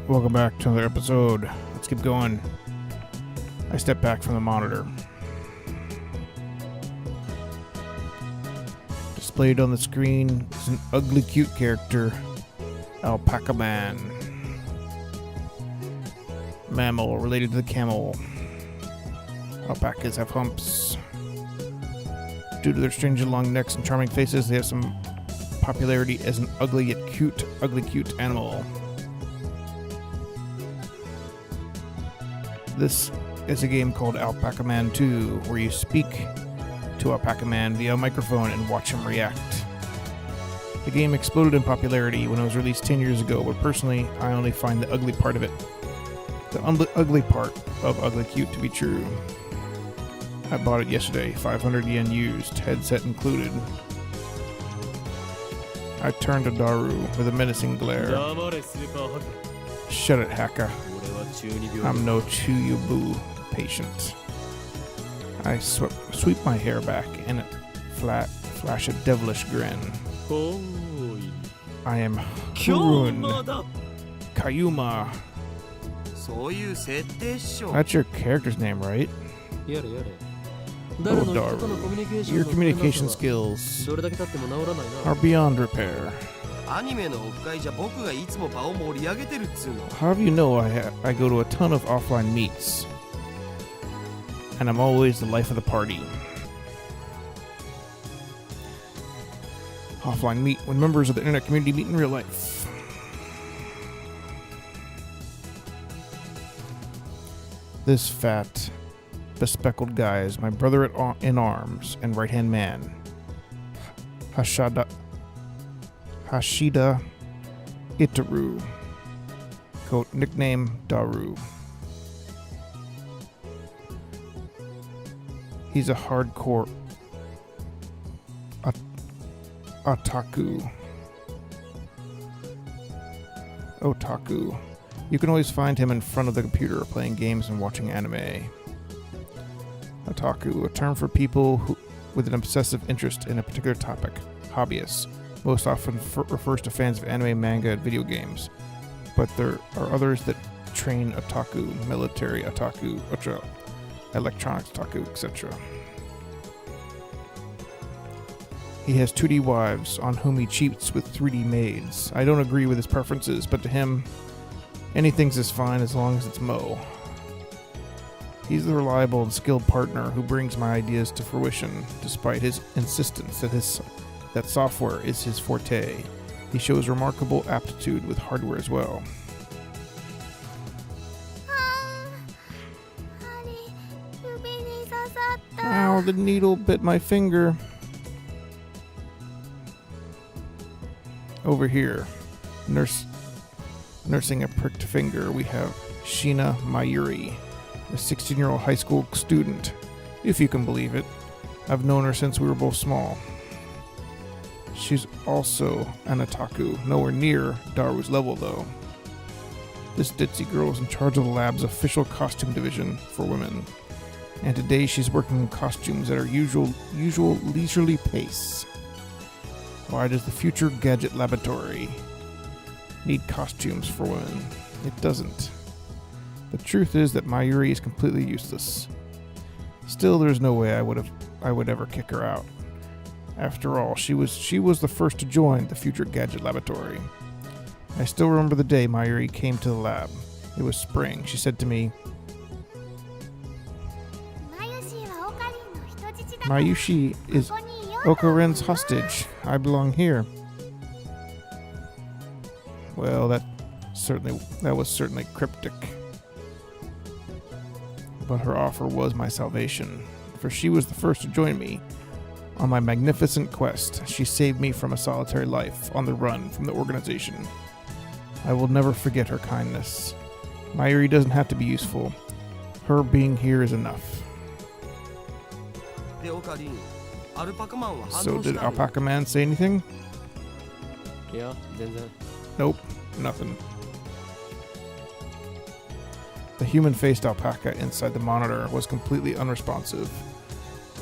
Welcome back to another episode. Let's keep going. I step back from the monitor. Displayed on the screen is an ugly cute character, Alpaca Man. Mammal related to the camel. Alpacas have humps. Due to their strangely long necks and charming faces, they have some popularity as an ugly yet cute animal. This is a game called Alpaca Man 2, where you speak to Alpaca Man via a microphone and watch him react. The game exploded in popularity when it was released 10 years ago, but personally, I only find the ugly part of it, the ugly part of ugly cute, to be true. I bought it yesterday, 500 yen used, headset included. I turned to Daru with a menacing glare. Shut it, Haka. I'm no Chuyubu patient. I sweep my hair back and it flash a devilish grin. I am Kurun Kayuma. That's your character's name, right? Oh, Daru, your communication skills are beyond repair. How do you know I go to a ton of offline meets, and I'm always the life of the party? Offline meet, when members of the internet community meet in real life. This fat, bespectacled guy is my brother in arms and right-hand man, Hashida Itaru, quote, nickname Daru. He's a hardcore otaku. You can always find him in front of the computer playing games and watching anime. Otaku, a term for people with an obsessive interest in a particular topic. Hobbyists. Most often refers to fans of anime, manga, and video games. But there are others that train otaku, military otaku, electronics otaku, etc. He has 2D wives on whom he cheats with 3D maids. I don't agree with his preferences, but to him, anything's as fine as long as it's Mo. He's the reliable and skilled partner who brings my ideas to fruition, despite his insistence that software is his forte. He shows remarkable aptitude with hardware as well. Ow, the needle bit my finger. Over here, nursing a pricked finger, we have Shina Mayuri, a 16-year-old high school student, if you can believe it. I've known her since we were both small. She's also an otaku, nowhere near Daru's level though. This ditzy girl is in charge of the lab's official costume division for women, and today she's working in costumes at her usual leisurely pace. Why does the future gadget laboratory need costumes for women? It doesn't. The truth is that Mayuri is completely useless. Still, there's no way I would ever kick her out. After all, she was the first to join the future gadget laboratory. I still remember the day Mayuri came to the lab. It was spring. She said to me, Mayushi is Okaren's hostage. I belong here. Well, that was certainly cryptic. But her offer was my salvation, for she was the first to join me on my magnificent quest. She saved me from a solitary life on the run from the organization. I will never forget her kindness. Mayuri doesn't have to be useful. Her being here is enough. So did Alpaca Man say anything? Nope, nothing. The human-faced alpaca inside the monitor was completely unresponsive.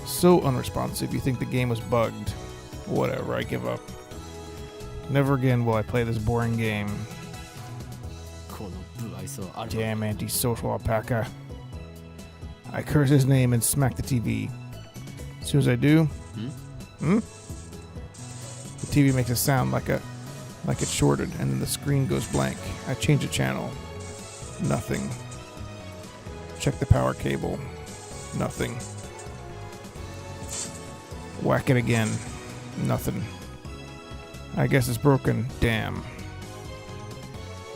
So unresponsive you think the game was bugged. Whatever, I give up. Never again will I play this boring game. Damn antisocial alpaca. I curse his name and smack the TV. As soon as I do, the TV makes a sound like it's shorted, and then the screen goes blank. I change the channel. Nothing. Check the power cable. Nothing. Whack it again. Nothing. I guess it's broken. Damn.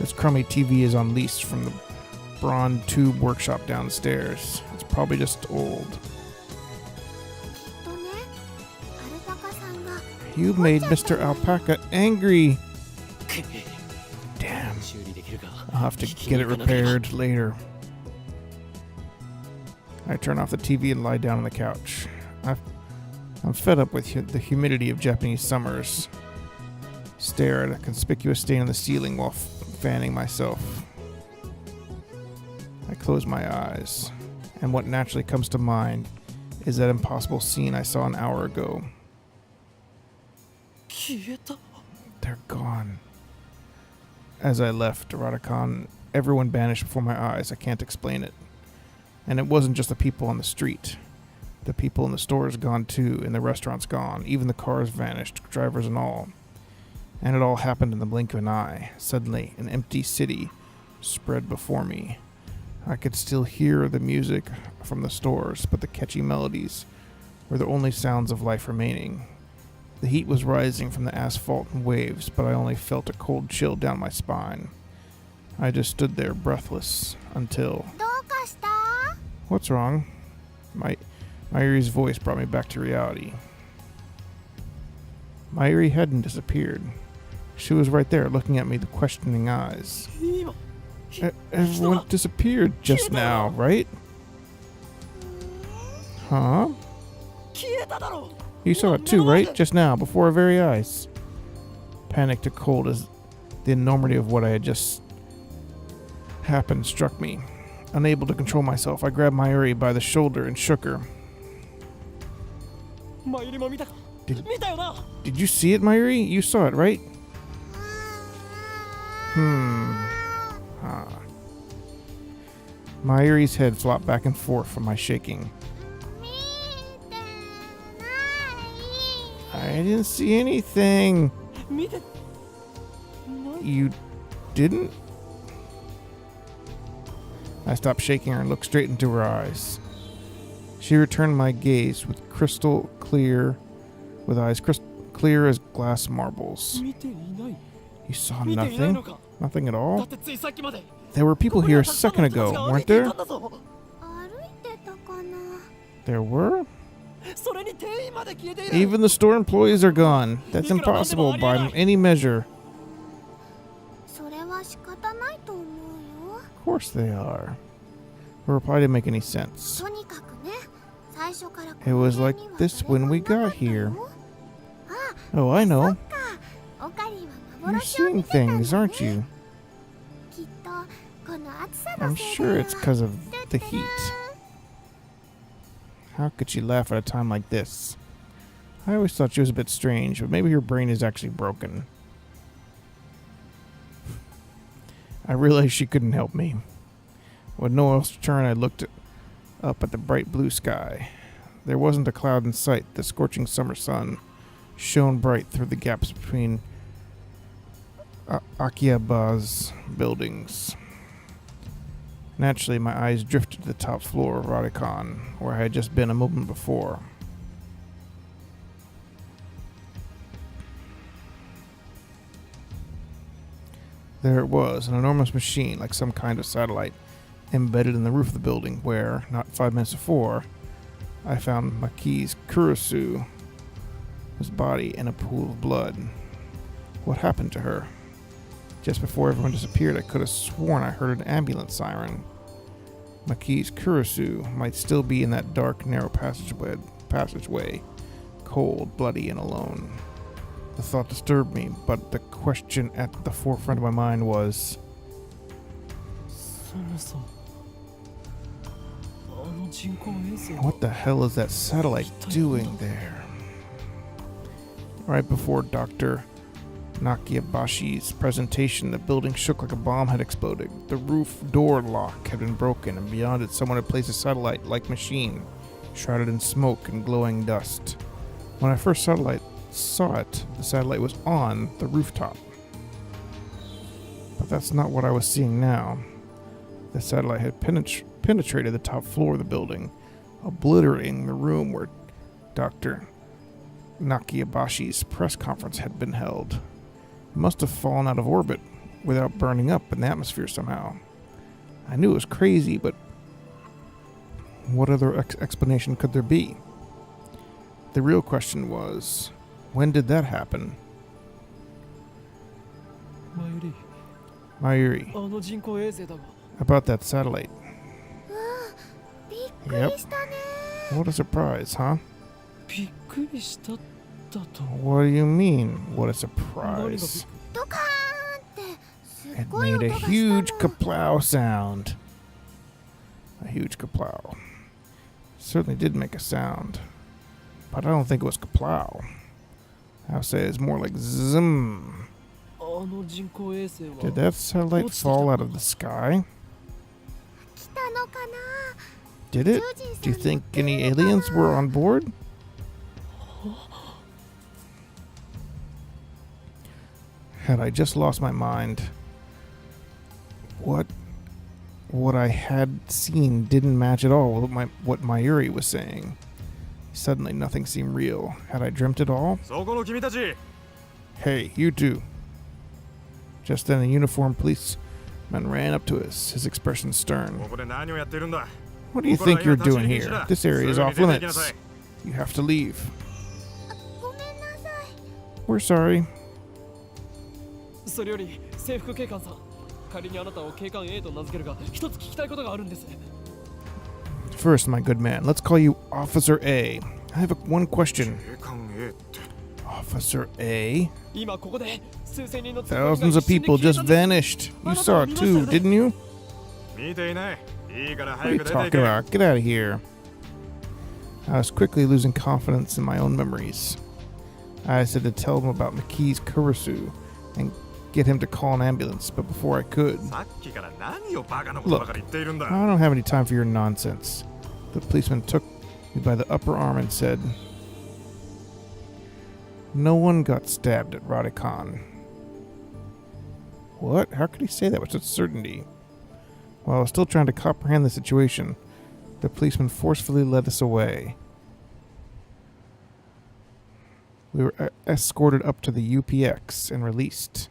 This crummy TV is on lease from the Braun Tube workshop downstairs. It's probably just old. You made Mr. Alpaca angry. Damn. I'll have to get it repaired later. I turn off the TV and lie down on the couch. I'm fed up with the humidity of Japanese summers. Stare at a conspicuous stain on the ceiling while fanning myself. I close my eyes, and what naturally comes to mind is that impossible scene I saw an hour ago. They're gone. As I left Radicon, everyone vanished before my eyes. I can't explain it. And it wasn't just the people on the street. The people in the stores gone too, and the restaurants gone. Even the cars vanished, drivers and all. And it all happened in the blink of an eye. Suddenly, an empty city spread before me. I could still hear the music from the stores, but the catchy melodies were the only sounds of life remaining. The heat was rising from the asphalt in waves, but I only felt a cold chill down my spine. I just stood there breathless until... What's wrong? Mayuri's voice brought me back to reality. Mayuri hadn't disappeared. She was right there, looking at me with questioning eyes. Everyone disappeared just now, right? Huh? You saw it too, right? Just now, before our very eyes. Panic took hold as the enormity of what I had just happened struck me. Unable to control myself, I grabbed Mayuri by the shoulder and shook her. Did you see it, Mayuri? You saw it, right? Mayuri's head flopped back and forth from my shaking. I didn't see anything. You didn't? I stopped shaking her and looked straight into her eyes. She returned my gaze with eyes crystal clear as glass marbles. You saw nothing? Nothing at all? There were people here a second ago, weren't there? There were? Even the store employees are gone. That's impossible by any measure. Of course they are. Her reply didn't make any sense. It was like this when we got here. Oh, I know. You're seeing things, aren't you? I'm sure it's because of the heat. How could she laugh at a time like this? I always thought she was a bit strange, but maybe her brain is actually broken. I realized she couldn't help me. With no else to turn, I looked up at the bright blue sky. There wasn't a cloud in sight. The scorching summer sun shone bright through the gaps between Akihaba's buildings. Naturally, my eyes drifted to the top floor of Radicon, where I had just been a moment before. There it was, an enormous machine, like some kind of satellite, embedded in the roof of the building, where, not 5 minutes before, I found Maki's Kurusu, his body in a pool of blood. What happened to her? Just before everyone disappeared, I could have sworn I heard an ambulance siren. Maki's Kurusu might still be in that dark, narrow passageway, cold, bloody, and alone. The thought disturbed me, but the question at the forefront of my mind was... What the hell is that satellite doing there? Right before Dr. Nakayabashi's presentation, the building shook like a bomb had exploded. The roof door lock had been broken, and beyond it someone had placed a satellite-like machine, shrouded in smoke and glowing dust. When I first saw it, the satellite was on the rooftop. But that's not what I was seeing now. The satellite had penetrated the top floor of the building, obliterating the room where Dr. Nakayabashi's press conference had been held. It must have fallen out of orbit without burning up in the atmosphere somehow. I knew it was crazy, but what other explanation could there be? The real question was, when did that happen? Mayuri. About that satellite. Yep. What a surprise, huh? What do you mean, what a surprise? It made a huge kaplow sound. A huge kaplow. Certainly did make a sound. But I don't think it was kaplow. I'll say it's more like zoom. Did that satellite fall out of the sky? Did it? Do you think any aliens were on board? Had I just lost my mind? What I had seen didn't match at all with what Mayuri was saying. Suddenly nothing seemed real. Had I dreamt it all? Hey, you two. Just then a uniformed policeman ran up to us, his expression stern. What do you think you're doing here? This area is off limits. You have to leave. We're sorry. First, my good man, let's call you Officer A. I have one question. Officer A? Thousands of people just vanished. You saw it too, didn't you? What are you talking about? Get out of here. I was quickly losing confidence in my own memories. I said to tell him about McKee's Kurusu and get him to call an ambulance, but before I could... Look, I don't have any time for your nonsense. The policeman took me by the upper arm and said, no one got stabbed at Radicon. What? How could he say that with such certainty? While I was still trying to comprehend the situation, the policeman forcefully led us away. We were escorted up to the UPX and released.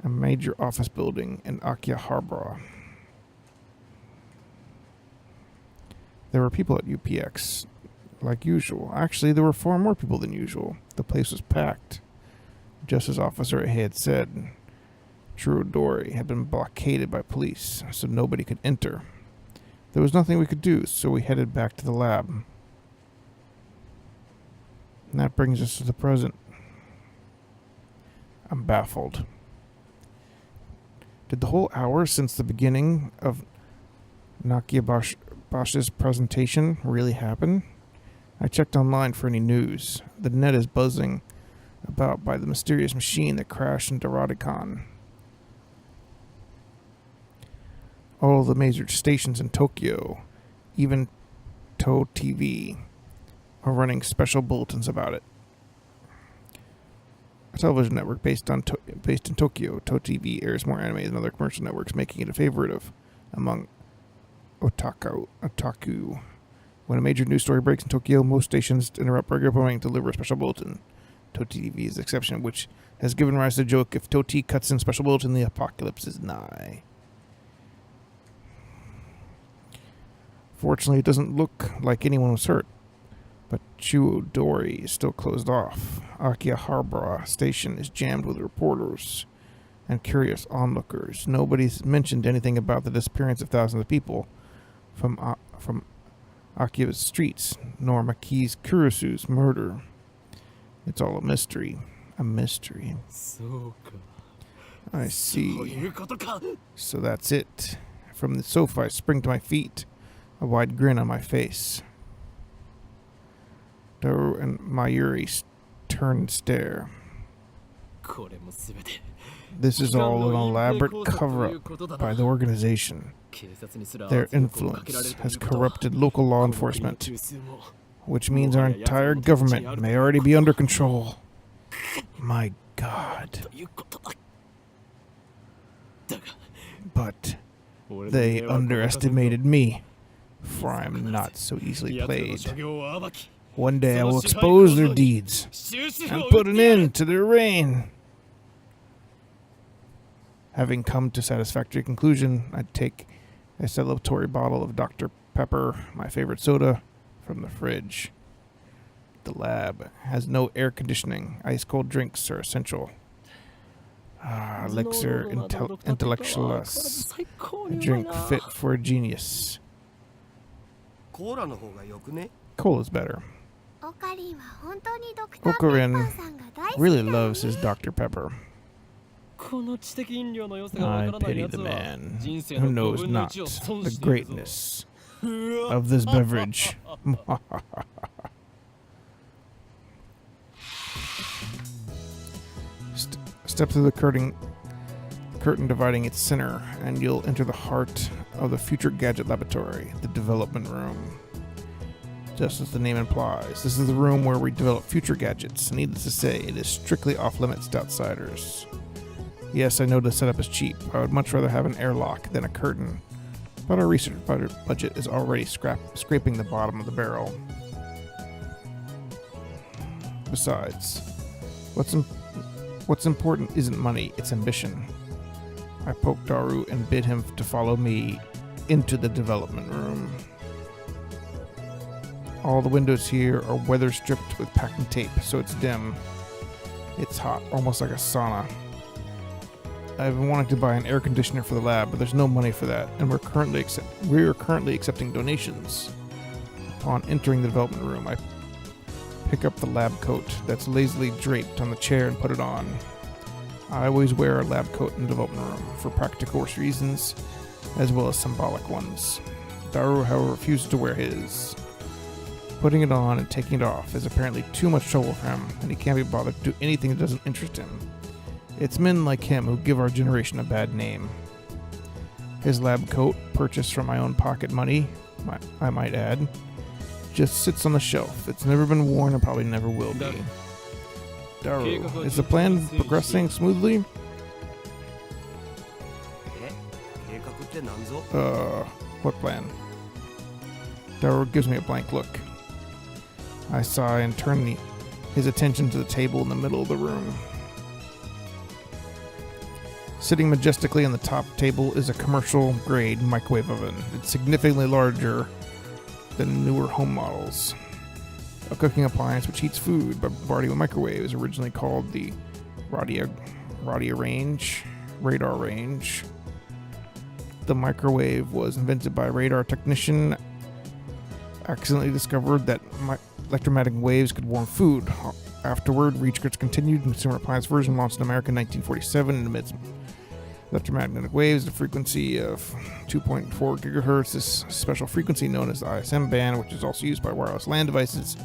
A major office building in Akihabara. There were people at UPX, like usual. Actually, there were far more people than usual. The place was packed. Just as Officer A had said, Churodori had been blockaded by police, so nobody could enter. There was nothing we could do, so we headed back to the lab. And that brings us to the present. I'm baffled. Did the whole hour since the beginning of Nakayabashi's presentation really happen? I checked online for any news. The net is buzzing about by the mysterious machine that crashed into Radicon. All the major stations in Tokyo, even To TV, are running special bulletins about it. A television network based in Tokyo, To TV airs more anime than other commercial networks, making it a favorite among otaku. When a major news story breaks in Tokyo, most stations interrupt regular programming to deliver a special bulletin. To TV is the exception, which has given rise to the joke, if Toti cuts in special bulletin, the apocalypse is nigh. Fortunately, it doesn't look like anyone was hurt. But Chuodori is still closed off. Akihabara station is jammed with reporters and curious onlookers. Nobody's mentioned anything about the disappearance of thousands of people from Akiba's streets, nor Maki's Kurusu's murder. It's all a mystery. A mystery. I see. So that's it. From the sofa, I spring to my feet, a wide grin on my face. Toru and Mayuri turn and stare. This is all an elaborate cover-up by the organization. Their influence has corrupted local law enforcement, which means our entire government may already be under control. My God. But they underestimated me, for I am not so easily played. One day I will expose their deeds and put an end to their reign. Having come to satisfactory conclusion, I take a celebratory bottle of Dr. Pepper, my favorite soda, from the fridge. The lab has no air conditioning. Ice-cold drinks are essential. Elixir intellectualis. A drink fit for a genius. Cola's better. Okarin really loves his Dr. Pepper. I pity the man who knows not the greatness of this beverage. Step through the curtain dividing its center, and you'll enter the heart of the future gadget laboratory, the development room. Just as the name implies, this is the room where we develop future gadgets. Needless to say, it is strictly off-limits to outsiders. Yes, I know the setup is cheap. I would much rather have an airlock than a curtain, but our research budget is already scraping the bottom of the barrel. Besides, what's important isn't money, it's ambition. I poked Daru and bid him to follow me into the development room. All the windows here are weather stripped with packing tape, so it's dim. It's hot, almost like a sauna. I've been wanting to buy an air conditioner for the lab, but there's no money for that, and we're currently accepting donations. Upon entering the development room, I pick up the lab coat that's lazily draped on the chair and put it on. I always wear a lab coat in the development room for practical reasons, as well as symbolic ones. Daru, however, refuses to wear his. Putting it on and taking it off is apparently too much trouble for him, and he can't be bothered to do anything that doesn't interest him. It's men like him who give our generation a bad name. His lab coat, purchased from my own pocket money, I might add, just sits on the shelf. It's never been worn and probably never will be. Daru, is the plan progressing smoothly? What plan? Daru gives me a blank look. I sigh and turn his attention to the table in the middle of the room. Sitting majestically on the top table is a commercial-grade microwave oven. It's significantly larger than newer home models. A cooking appliance which heats food by bombarding with microwaves, originally called the radar range. The microwave was invented by a radar technician. Accidentally discovered that electromagnetic waves could warm food. Afterward, research continued. Consumer appliance version launched in America in 1947 and emits electromagnetic waves at a frequency of 2.4 gigahertz. This special frequency, known as the ISM band, which is also used by wireless LAN devices.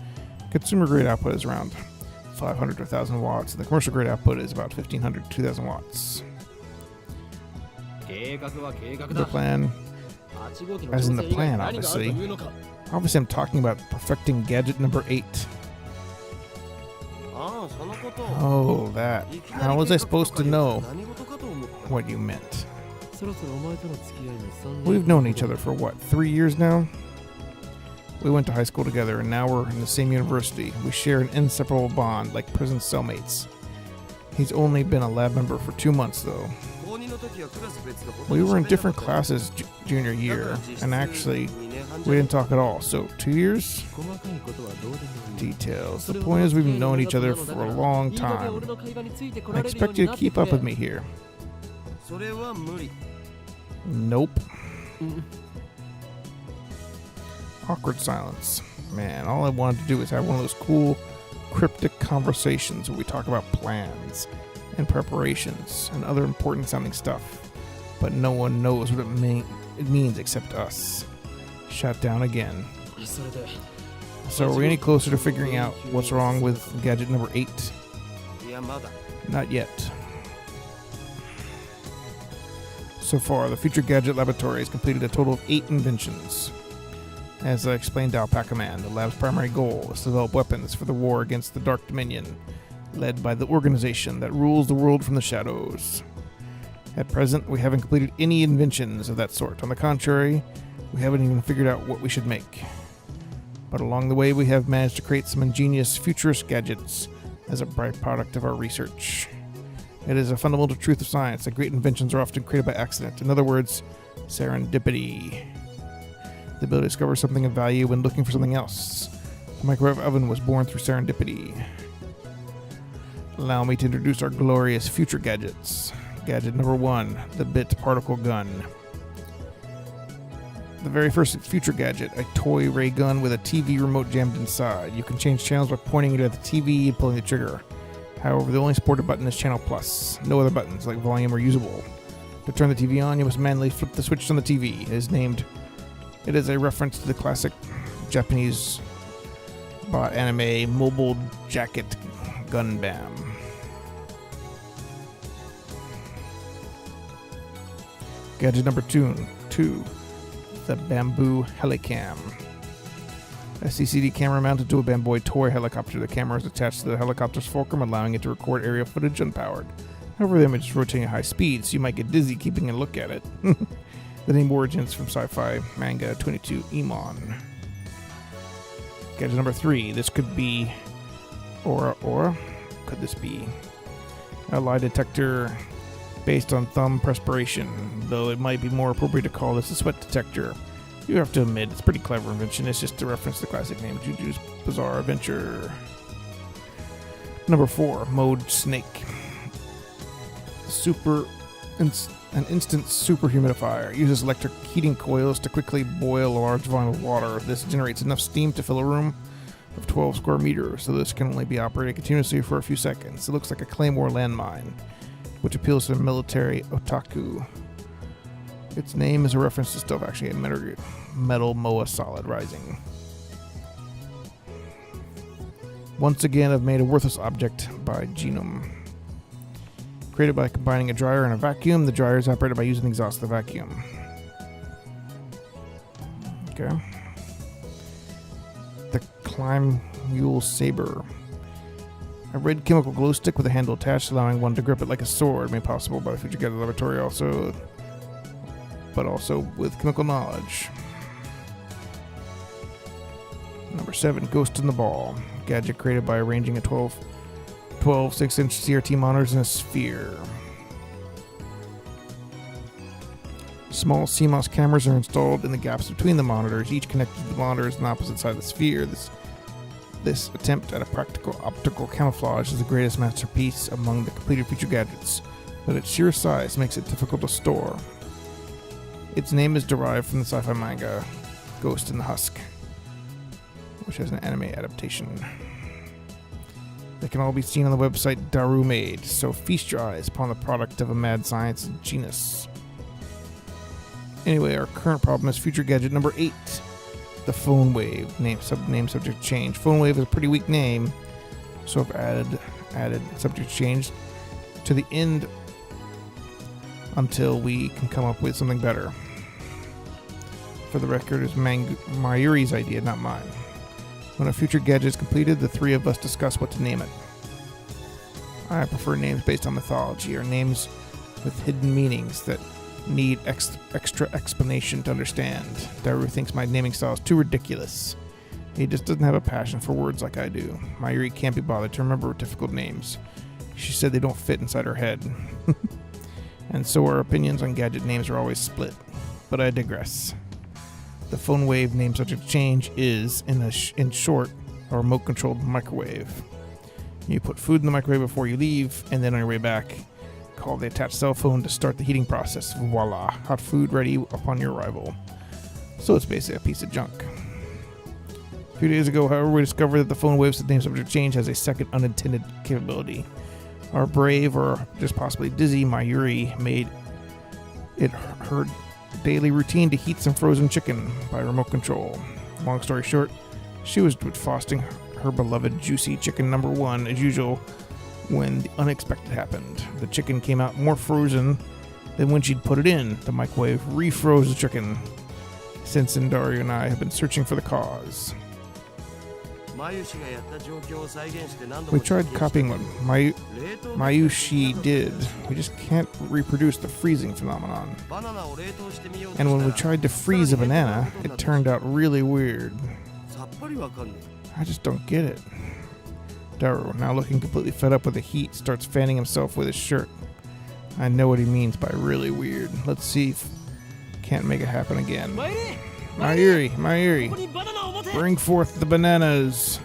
Consumer-grade output is around 500 to 1,000 watts, and the commercial-grade output is about 1,500 to 2,000 watts. The plan, as in the plan, obviously. Obviously, I'm talking about perfecting gadget number 8. Oh, that. How was I supposed to know what you meant? We've known each other for what, 3 years now? We went to high school together, and now we're in the same university. We share an inseparable bond, like prison cellmates. He's only been a lab member for 2 months, though. We were in different classes junior year, and actually, we didn't talk at all. So, 2 years? Details. The point is, we've known each other for a long time. I expect you to keep up with me here. Nope. Awkward silence. Man, all I wanted to do is have one of those cool, cryptic conversations where we talk about plans and preparations and other important sounding stuff. But no one knows what it means except us. Shut down again. So are we any closer to figuring out what's wrong with gadget number 8? Not yet. So far, the Future Gadget Laboratory has completed a total of 8 inventions. As I explained to Alpaca Man, the lab's primary goal is to develop weapons for the war against the Dark Dominion, led by the organization that rules the world from the shadows. At present, we haven't completed any inventions of that sort. On the contrary, we haven't even figured out what we should make. But along the way, we have managed to create some ingenious futurist gadgets as a byproduct of our research. It is a fundamental truth of science that great inventions are often created by accident. In other words, serendipity. The ability to discover something of value when looking for something else. The microwave oven was born through serendipity. Allow me to introduce our glorious future gadgets. Gadget number 1, the bit particle gun. The very first future gadget, a toy ray gun with a TV remote jammed inside. You can change channels by pointing it at the TV and pulling the trigger. However, the only supported button is Channel Plus. No other buttons, like volume, are usable. To turn the TV on, you must manually flip the switch on the TV. It is a reference to the classic Japanese bot anime Mobile Jacket Gundam. Gadget number 2, the Bamboo Helicam. A CCD camera mounted to a Bamboy toy helicopter. The camera is attached to the helicopter's fulcrum, allowing it to record aerial footage unpowered. However, the image is rotating at high speed, so you might get dizzy keeping a look at it. The name origins from sci-fi manga 22 Emon. Gadget number 3. This could be... Could this be? A lie detector based on thumb perspiration, though it might be more appropriate to call this a sweat detector. You have to admit, it's a pretty clever invention. It's just to reference the classic name, Juju's Bizarre Adventure. Number 4, Mode Snake. An instant super humidifier. Uses electric heating coils to quickly boil a large volume of water. This generates enough steam to fill a room of 12 square meters, so this can only be operated continuously for a few seconds. It looks like a Claymore landmine, which appeals to the military otaku. Its name is a reference to stuff actually a metal Moa solid rising. Once again, I've made a worthless object by Genome. Created by combining a dryer and a vacuum, the dryer is operated by using the exhaust of the vacuum. Okay. The Climb Mule Saber. A red chemical glow stick with a handle attached, allowing one to grip it like a sword, made possible by the Future Gadget Laboratory but also with chemical knowledge. Number 7, Ghost in the Ball. Gadget created by arranging a 12 6-inch CRT monitors in a sphere. Small CMOS cameras are installed in the gaps between the monitors, each connected to the monitors on the opposite side of the sphere. This attempt at a practical optical camouflage is the greatest masterpiece among the completed Future Gadgets, but its sheer size makes it difficult to store. Its name is derived from the sci-fi manga Ghost in the Husk, which has an anime adaptation. They can all be seen on the website Daru Made, so feast your eyes upon the product of a mad science genius. Anyway, our current problem is Future Gadget number 8, the Phone Wave. Name subject change. Phone Wave is a pretty weak name, so I've added subject change to the end until we can come up with something better. For the record, it's Mayuri's idea, not mine. When a future gadget is completed, the three of us discuss what to name it. I prefer names based on mythology, or names with hidden meanings that need extra explanation to understand. Daru thinks my naming style is too ridiculous. He just doesn't have a passion for words like I do. Mayuri can't be bothered to remember difficult names. She said they don't fit inside her head. And so our opinions on gadget names are always split. But I digress. The Phone Wave name subject change is, in short, a remote-controlled microwave. You put food in the microwave before you leave, and then on your way back, call the attached cell phone to start the heating process. Voila, hot food ready upon your arrival. So it's basically a piece of junk. A few days ago, however, we discovered that the Phone Wave's name subject change has a second unintended capability. Our brave, or just possibly dizzy, Mayuri made it her daily routine to heat some frozen chicken by remote control. Long story short, she was defrosting her beloved juicy chicken number 1 as usual when the unexpected happened. The chicken came out more frozen than when she'd put it in. The microwave refroze the chicken. Since Daru and I have been searching for the cause. We tried copying what Mayushi did. We just can't reproduce the freezing phenomenon. And when we tried to freeze a banana, it turned out really weird. I just don't get it. Daru, now looking completely fed up with the heat, starts fanning himself with his shirt. I know what he means by really weird. Let's see if can't make it happen again. Mayuri, bring forth the bananas.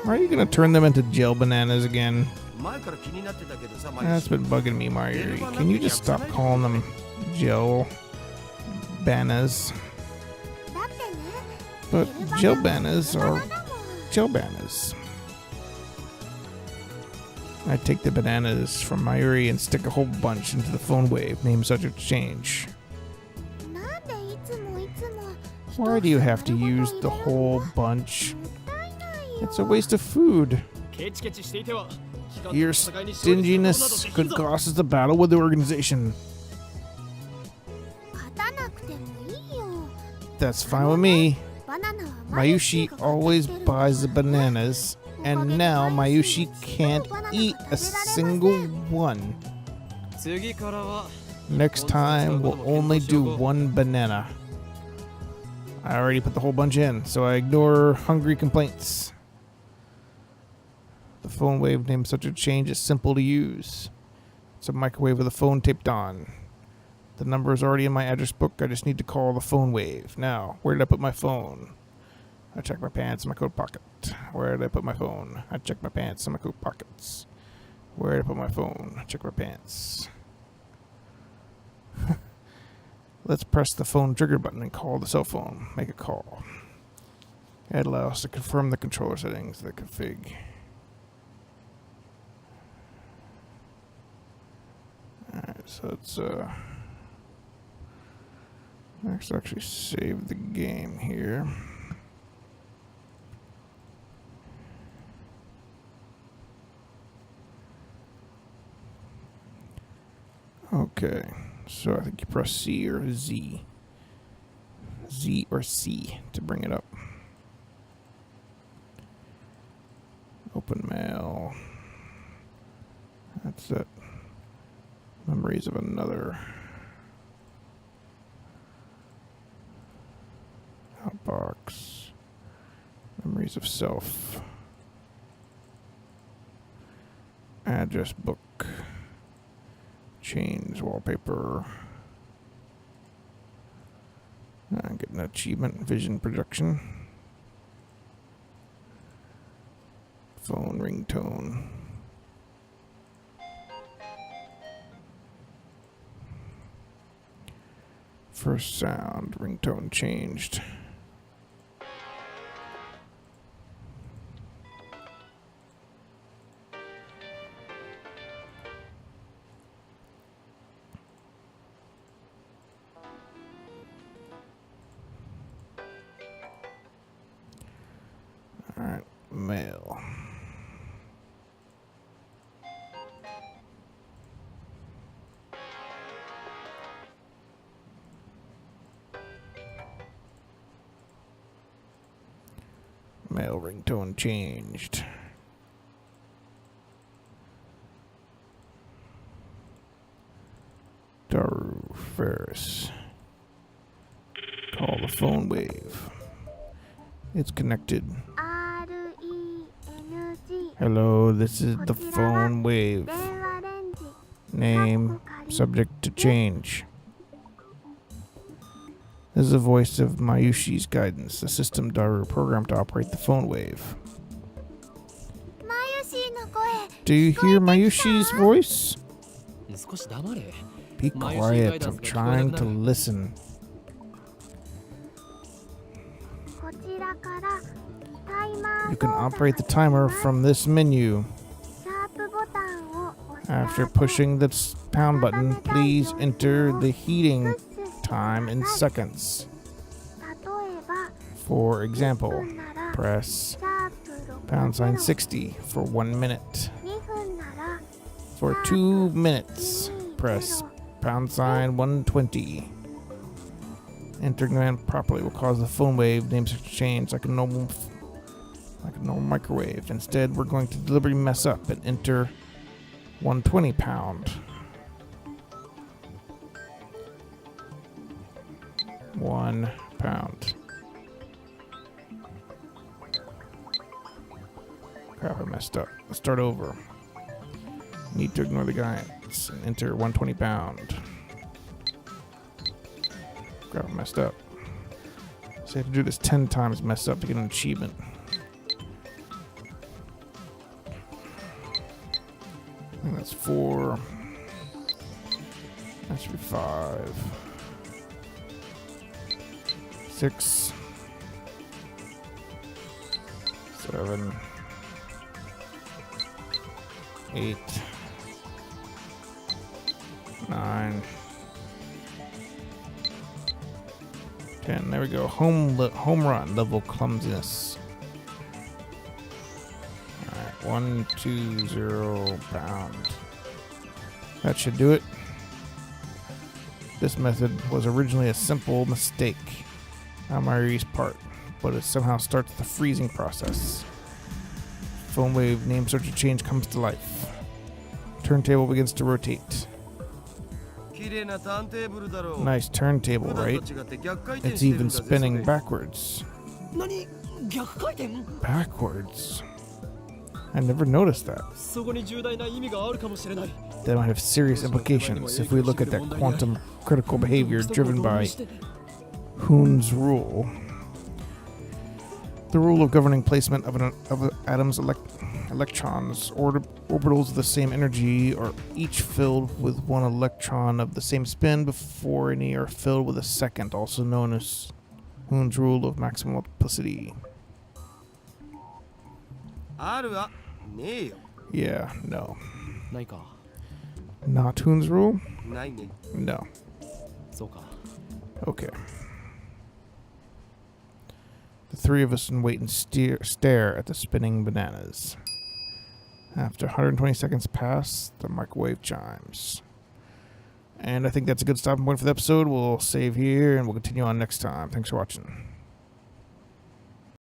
Are you gonna turn them into gel bananas again? That's been bugging me, Mayuri. Can you just stop calling them gel bananas? But gel bananas are gel bananas. I take the bananas from Mayuri and stick a whole bunch into the phone wave, name subject change. Why do you have to use the whole bunch? It's a waste of food. Your stinginess could cost us the battle with the organization. That's fine with me. Mayushi always buys the bananas, and now Mayushi can't eat a single one. Next time, we'll only do one banana. I already put the whole bunch in, so I ignore hungry complaints. The phone wave name subject change is simple to use. It's a microwave with a phone taped on. The number is already in my address book. I just need to call the phone wave. Now, where did I put my phone? I check my pants in my coat pocket. Where did I put my phone? I check my pants in my coat pockets. Where did I put my phone? I check my pants. Let's press the phone trigger button and call the cell phone. Make a call. It allows us to confirm the controller settings, the config. Alright, so let's actually save the game here. Okay, so I think you press C or Z. Z or C to bring it up. Open mail. That's it. Memories of another. Outbox. Memories of self. Address book. Chains wallpaper. Get an achievement. Vision production. Phone ringtone. First sound. Ringtone changed. Alright, mail. Mail ringtone changed. Daru Ferris. Call the phone wave. It's connected. Hello, this is the phone wave. Name, subject to change. This is the voice of Mayushi's guidance, the system Daru programmed to operate the phone wave. Do you hear Mayushi's voice? Be quiet, I'm trying to listen. You can operate the timer from this menu. After pushing the pound button, please enter the heating time in seconds. For example, press Pound sign 60 for 1 minute. For 2 minutes, press pound sign 120. Enter command properly will cause the phone wave name to change like a normal microwave. Instead, we're going to deliberately mess up and enter 120 pound. 1 pound. Crap, I messed up. Let's start over. Need to ignore the guidance and enter 120 pound. Crap, I messed up. So I have to do this 10 times messed up to get an achievement. I think that's 4. That should be 5. 6. 7. 8. 9. 10. There we go. Home run level clumsiness. Alright, 1, 2, 0 pound. That should do it. This method was originally a simple mistake on Mayuri's part, but it somehow starts the freezing process. Phone wave name search change comes to life. Turntable begins to rotate. Nice turntable, right? It's even spinning backwards. Backwards? I never noticed that. That might have serious implications if we look at that quantum critical behavior driven by Hoon's rule. The rule of governing placement of an atom's electrons, orbitals of the same energy, are each filled with one electron of the same spin before any are filled with a second, also known as Hoon's rule of maximum multiplicity. Yeah, no. Not Hoon's rule? No. Okay. The three of us can wait and stare at the spinning bananas. After 120 seconds pass, the microwave chimes. And I think that's a good stopping point for the episode. We'll save here and we'll continue on next time. Thanks for watching.